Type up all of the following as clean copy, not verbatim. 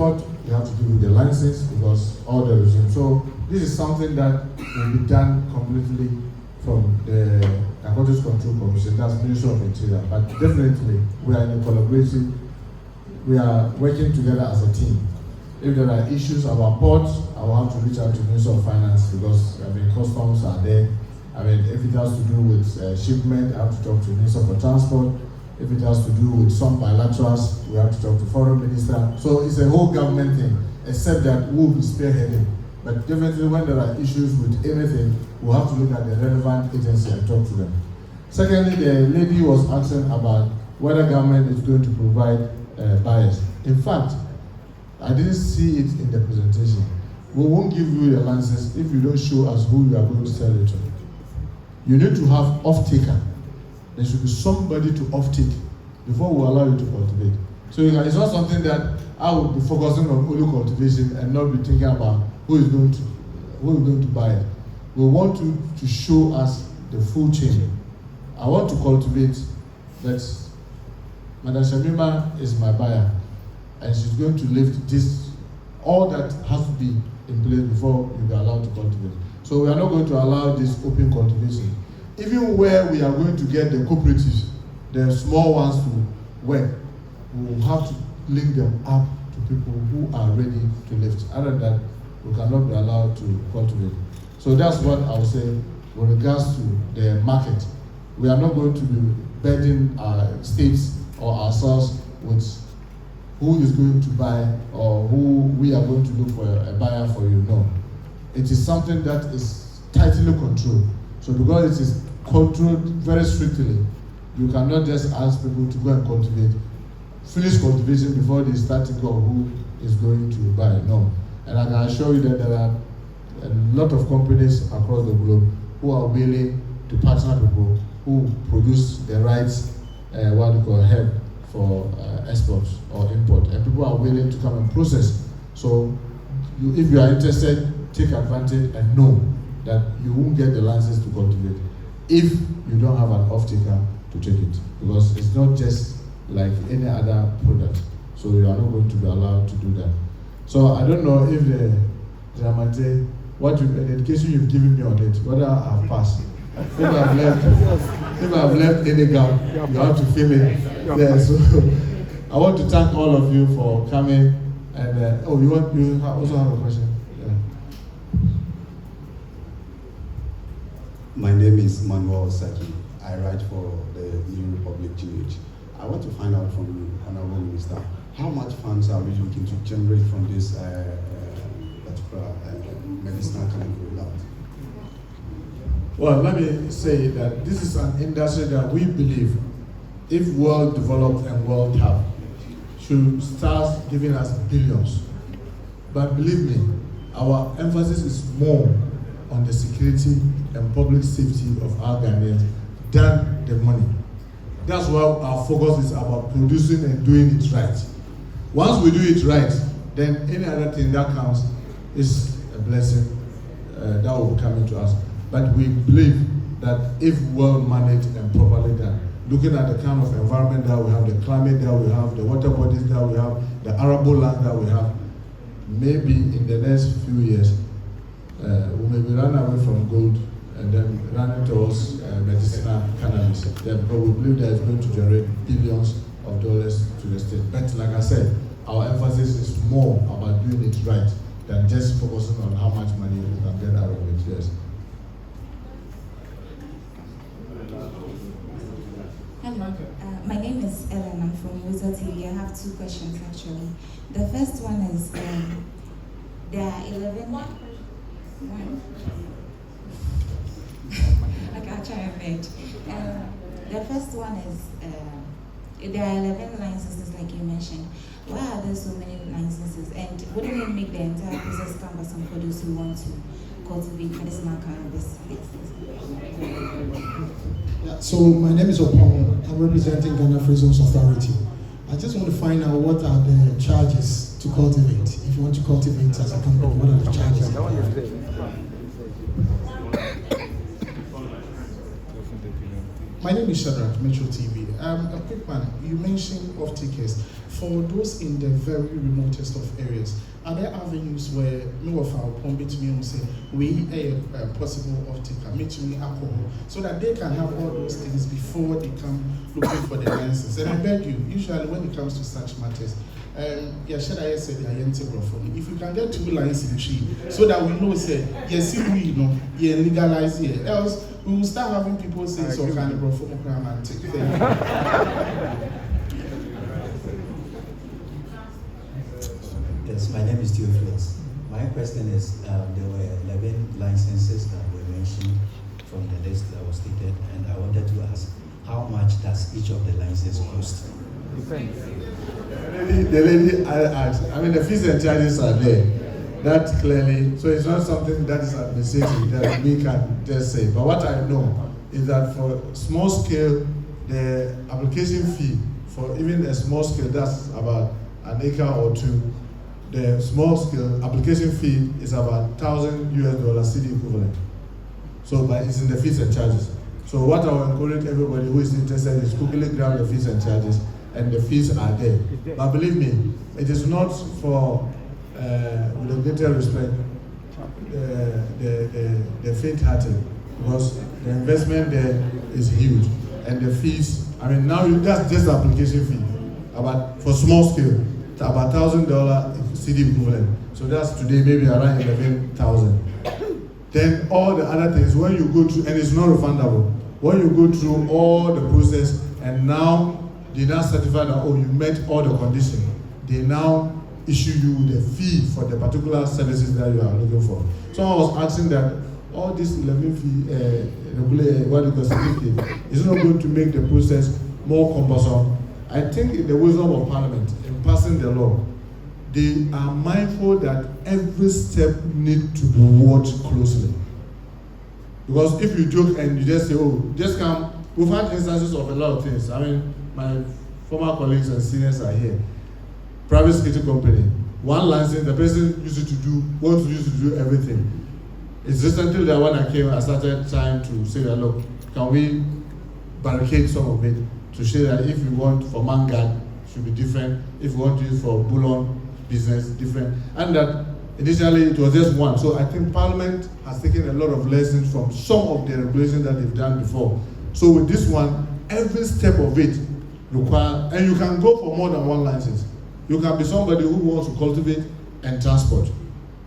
export, you have to give you the license because all the regime. So this is something that will be done completely from the Narcotics Control Commission, that's Ministry of Interior. But definitely, we are in a collaboration. We are working together as a team. If there are issues about ports, I will have to reach out to Ministry of Finance because customs are there. If it has to do with shipment, I have to talk to Minister for Transport. If it has to do with some bilaterals, we have to talk to Foreign Minister. So it's a whole government thing, except that we'll be spearheading. But definitely when there are issues with anything, we'll have to look at the relevant agency and talk to them. Secondly, the lady was asking about whether government is going to provide buyers. In fact, I didn't see it in the presentation. We won't give you the license if you don't show us who you are going to sell it to. You need to have off-taker. There should be somebody to off-take before we allow you to cultivate. So it's not something that I would be focusing on only cultivation and not be thinking about who is going to buy it. We want you to show us the full chain. I want to cultivate, but Madam Shamima is my buyer, and she's going to lift this. All that has to be in place before you be allowed to cultivate. So we are not going to allow this open cultivation. Even where we are going to get the cooperatives, the small ones to work, we will have to link them up to people who are ready to lift. Other than that, we cannot be allowed to cultivate. So that's what I would say with regards to the market. We are not going to be burdening our states or ourselves with who is going to buy or who we are going to look for a buyer for you. No. It is something that is tightly controlled. So because it is controlled very strictly, you cannot just ask people to go and cultivate, finish cultivation before they start to go who is going to buy. No. And I can assure you that there are a lot of companies across the globe who are willing to partner people who produce the right, hemp for export or import. And people are willing to come and process. So if you are interested, take advantage and know that you won't get the license to cultivate if you don't have an off-taker to take it, because it's not just like any other product. So you are not going to be allowed to do that. So I don't know if the Dramate, the education you've given me on it, whether I've passed. If I've left any gap, you have to fill it there. So I want to thank all of you for coming. And you also have a question? My name is Manuel Saki. I write for the New Republic GH. I want to find out from you, Honorable Minister, how much funds are we looking to generate from this particular medicinal cannabis rollout? Well, let me say that this is an industry that we believe, if well developed and well tapped, should start giving us billions. But believe me, our emphasis is more on the security and public safety of our Ghanaians than the money. That's why our focus is about producing and doing it right. Once we do it right, then any other thing that comes is a blessing that will be coming to us. But we believe that if well managed and properly done, looking at the kind of environment that we have, the climate that we have, the water bodies that we have, the arable land that we have, maybe in the next few years, we may be run away from gold and then running towards medicinal cannabis. Then, but we believe that it's going to generate billions of dollars to the state. But like I said, our emphasis is more about doing it right than just focusing on how much money we can get out of it. Yes. Hello, my name is Ellen. I'm from User TV. I have two questions actually. The first one is there are 11. One. Okay, I'll try and manage. The first one is there are 11 licenses, like you mentioned. Why are there so many licenses? And wouldn't it make the entire process cumbersome for those who want to cultivate medicinal cannabis? Yeah, so my name is Opong. I'm representing Ghana Free Zones Authority. I just want to find out what are the charges to cultivate. If you want to cultivate as a company, what are the charges? My name is Shadrach, Metro TV. A quick one. You mentioned off-takers. for those in the very remotest of areas, are there avenues where no of our pump between me say we a possible optical between alcohol so that they can have all those things before they come looking for the license? And I beg you, usually when it comes to such matters, should I say the identical for me? If you can get 2 lines in the tree, so that we know, say, yes, we know, you legalize here. Else, we will start having people say, so kind of for crime and take Yes, my name is Theophilus. My question is, there were 11 licenses that were mentioned from the list that was stated, and I wanted to ask, how much does each of the licenses cost? The lady asked, I mean, the fees and charges are there. That clearly, so it's not something that is administrative that we can just say. But what I know is that for small scale, the application fee for even a small scale, that's about an acre or 2. The small scale application fee is about $1,000 city equivalent. So, but it's in the fees and charges. So what I will encourage everybody who is interested is quickly grab the fees and charges, and the fees are there. But believe me, it is not for, with a greater respect, the faint-hearted, because the investment there is huge, and the fees. I mean, now that's just the application fee, about for small scale, about $1,000 city equivalent. So that's today maybe around 11,000. Then all the other things, when you go through, and it's not refundable. When you go through all the process, and now they now certify that, oh, you met all the conditions, they now issue you the fee for the particular services that you are looking for. So I was asking that all this 11 fee, what you call certificate, is not going to make the process more cumbersome. I think in the wisdom of Parliament, in passing the law, they are mindful that every step needs to be watched closely. Because if you joke and you just say, oh, just come, we've had instances of a lot of things. I mean, my former colleagues and seniors are here. Private security company, one license, the person used to do everything. It's recently that when I came, I started trying to say that, look, can we barricade some of it to show that if you want for mangard, should be different. If you want to use for bullion business, different. And that initially it was just one. So I think Parliament has taken a lot of lessons from some of the regulations that they've done before. So with this one, every step of it require, and you can go for more than one license. You can be somebody who wants to cultivate and transport,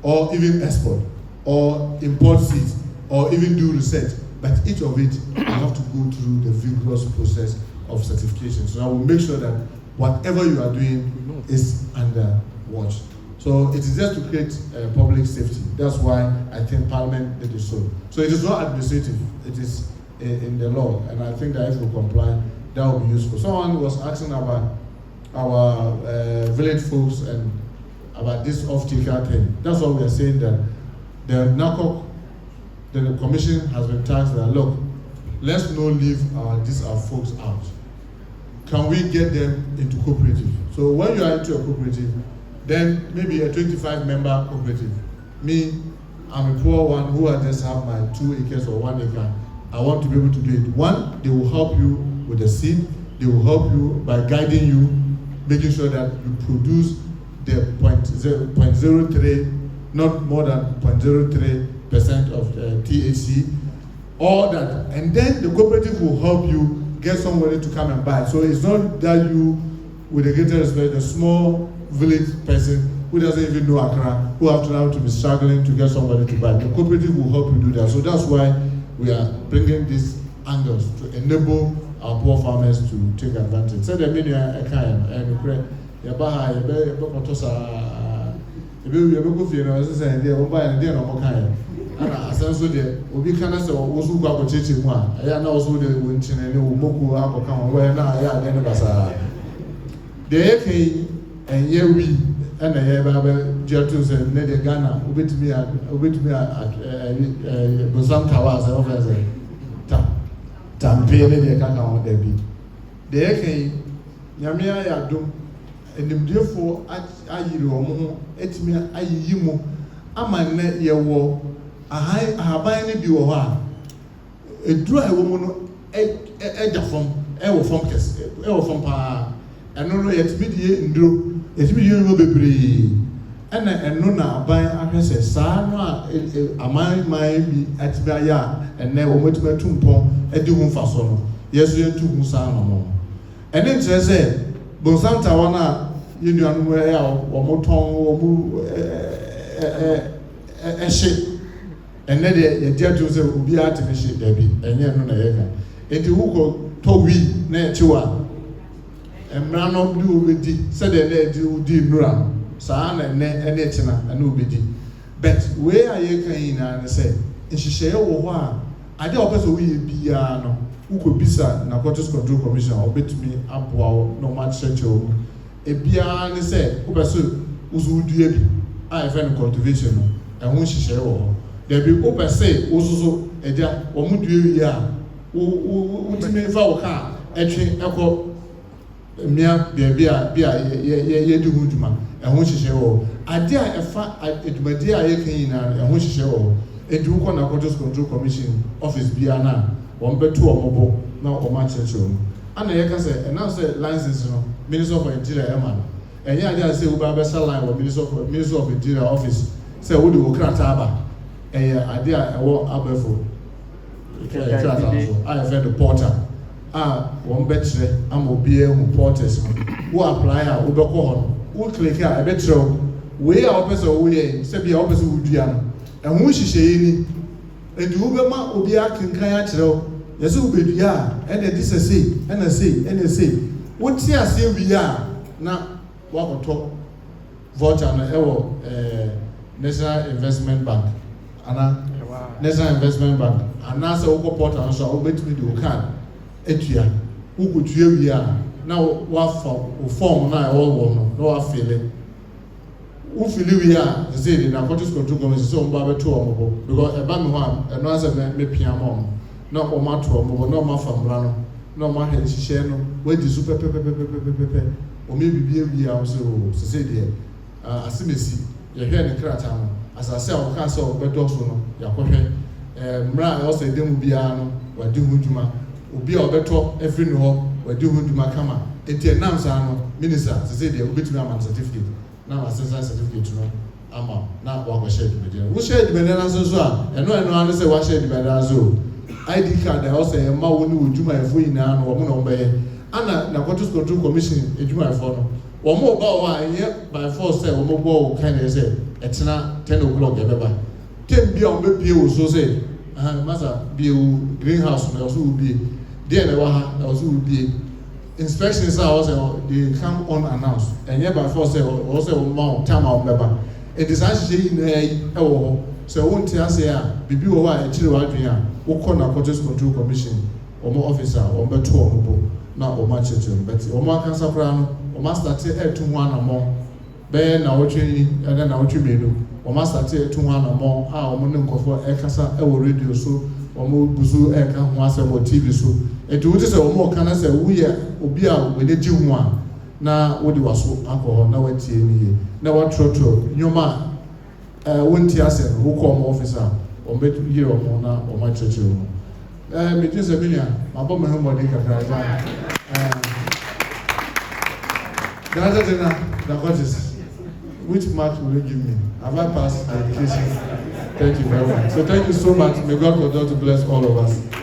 or even export, or import seeds, or even do research. But each of it, you have to go through the vigorous process of certification. So I will make sure that whatever you are doing is under watch. So it is just to create public safety. That's why I think Parliament did it so. So it is not administrative, it is in the law. And I think that if we comply, that will be useful. Someone was asking about our village folks and about this off-taker thing. That's what we are saying, that the NACOC, the commission has been tasked that, look, let's not leave our folks out. Can we get them into cooperative? So when you are into a cooperative, then maybe a 25-member cooperative. Me, I'm a poor one who I just have my 2 acres or 1 acre. I want to be able to do it. One, they will help you with the seed. They will help you by guiding you, making sure that you produce the 0.03, not more than 0.03% of THC, all that. And then the cooperative will help you get somebody to come and buy. So it's not that you, with a greater respect, a small village person who doesn't even know Accra, who have to now to be struggling to get somebody to buy. The cooperative will help you do that. So that's why we are bringing these angles to enable our poor farmers to take advantage. So the menu I can and yabaha yabe kotosa yabe go fi na say dey o buy and dey no mo kan ana asenso dey obi kana say wo so gwa ko cheche mu a aya na wo so dey wo nchine ne wo moku akoka wo we na aya dey ne basa dey kai enye wi ana ye ba jetu say ne dey Ghana obetimi bosam kawa say o fa say tampe ne dey kaka wo dey bi dey kai nyame aya dum enimdefo ayiri omo ho etimi ayiyi mu ama ne ye wo ahaban ne bi wo ho a eduru a wo mu no eja fom e wo fom kes e wo fom pa ɛno no yɛtumi die nduro yɛtumi die no bebree ɛna ɛno na aban ahwɛ sɛ saa no a aman bi atumi ayɛ a ɛnɛ wɔn atumi atu mpɔn adi ho mfa so no yɛso yɛntu ho saa no ɛne nkyerɛ sɛ bonsam tawa no a yɛn nuanom a wɔn tɔn wɔn ɛhye ɛnɛ deɛ yɛdi ato sɛ obiara atumi hye daabi ɛnyɛ no na yɛka eti wokɔ tɔ wi na ɛkyew a mmara no de wobɛdi sɛdeɛ na ɛde di nnura saa na ɛnɛ ɛne ɛkyena ɛne wobɛdi but wei a yɛka nyinaa ne sɛ nhyehyɛeɛ wɔ hɔ a adeɛ a wɔpɛ sɛ woyɛ biara no wokɔbisa narcotics control commission a wɔbɛtumi aboa wo na wɔn akyerɛkyerɛ wo mu ebiara ne sɛ wopɛ sɛ woso wodua bi a yɛfrɛ no cultivation no ɛho nhyehyɛeɛ wɔ hɔ dabi wopɛ sɛ wososo agya wɔn dua wie a wotumi fa wo kaa ɛtwe ɛkɔ mmea beebi a yɛdi ho dwuma ɛho nhyehyɛeɛ wɔ hɔ adeɛ a ɛfa adwumadie a yɛka nyinaa ɛho nhyehyɛeɛ wɔ hɔ edi wokɔ narcotics control commission office biara na wɔn bɛto wɔn bo na wɔn akyerɛkyerɛ wɔn ana yɛka sɛ ɛnam sɛ license no minister of interior ɛma no ɛnyɛ adeɛ a sɛ woba abɛsa line wɔ minister of interior office sɛ wode wo krataa aba ɛyɛ adeɛ a ɛwɔ abɛɛfo krataa so a yɛfrɛ no portal a wɔn bɛkyerɛ ama obiara hu portals no wo apply a wobɛkɔ hɔ no wo click a ɛbɛkyerɛ wei a wɔpɛ sɛ woyɛ sɛbi a wɔpɛ sɛ wodua no ɛho nhyehyɛeɛ ni nti wobɛma obiara kenkan akyerɛ wo yɛsɛ wobɛdua a ɛna ɛde sɛ sei ɛna sei ɛna sei wote aseɛ wie a na wakɔtɔ voucher no ɛwɔ national investment bank ana national investment bank anaasɛ wokɔ portal no so a wobɛtumi de wo card atua wokɔtua wie a na wafa wo form no a ɛwɔ wɔ no na wafele wofili wie a sɛ de narcotics control commission sɛ wɔn ba bɛto wɔn bo because ɛba mi hɔ a ɛno asɛ mepia ma wɔn na wɔn ato wɔn bo na wɔn afa mmara no na wɔn ahwɛ nhyehyɛ no wɔadi so pɛpɛpɛpɛpɛpɛ wɔn ebibi awie a wɔsɛ o sɛ deɛ asemesi yɛhwɛ ne krataa no asase a wɔka sɛ wɔbɛdɔ so no yɛakɔhwɛ mmara a ɛwɔ sɛ ɛdɛm biara no wɔadi ho dwuma obi a ɔbɛtɔ efiri ne hɔ wɔadi ho dwuma kama eti ɛnam saa no minister sɛ deɛ obetumi ama certificate na asesa certificate no ama na wakɔhyɛ adwumadeɛ no wohyɛ adwumadeɛ no nso a ɛno ano sɛ wahyɛ adwumadeɛ no nso id card a ɛwɔ sɛ ɛma wo ne wo dwumayɛfoɔ nyinaa no wɔn na wɔn bɛyɛ ana narcotics control commission adwumayɛfoɔ no wɔn ba wɔ a ɛnyɛ by force sɛ wɔn bɔ wɔ kan yɛ sɛ ɛtena 10 o'clock ɛbɛba tem bi a wɔn bɛbie wɔ so sɛ masa bie wo greenhouse na ɛwɔ so wɔ bie deɛ na ɛwɔ ha ɛwɔ so wɔ bie inspections a wɔsɛ they come unannounced ɛnyɛ by force sɛ wɔsɛ wɔn ma time a wɔn bɛba eti saa ahyehyɛ nyinaa yi ɛwɔ hɔ sɛ wɔn ti ase a bibi wɔ hɔ a ɛkyerɛ wɔn adwene a wɔkɔ narcotics control commission wɔn office a wɔn bɛto wɔn bo na wɔn akyerɛkyerɛ wɔn bɛti wɔn akasa koraa no wɔn asate ɛɛto ho anammɔn bɛyɛ nawɔtwe yi ɛna nawɔtwe mmienu wɔn asate ɛto ho anammɔn a wɔn ne nkɔfoɔ ɛkasa ɛwɔ radio so wɔn gu so ɛka ho asɛm wɔ tv so etu wote sɛ wɔn ɔka na sɛ woyɛ obi a wɔde gye ho a na wɔde waso akɔ hɔ na wɔatie ne yie na wɔatrɔtrɔ nneɛma a wɔnti asɛ no wokɔ wɔn office a wɔn bɛ yie wɔn na wɔn akyerɛkyerɛ wɔn megye sɛ mi nua mabɔ me ho mmɔden kakra agya Ghana General narcotics which mark will you give me have I passed the education thank you very much so thank you so much may God continue to bless all of us.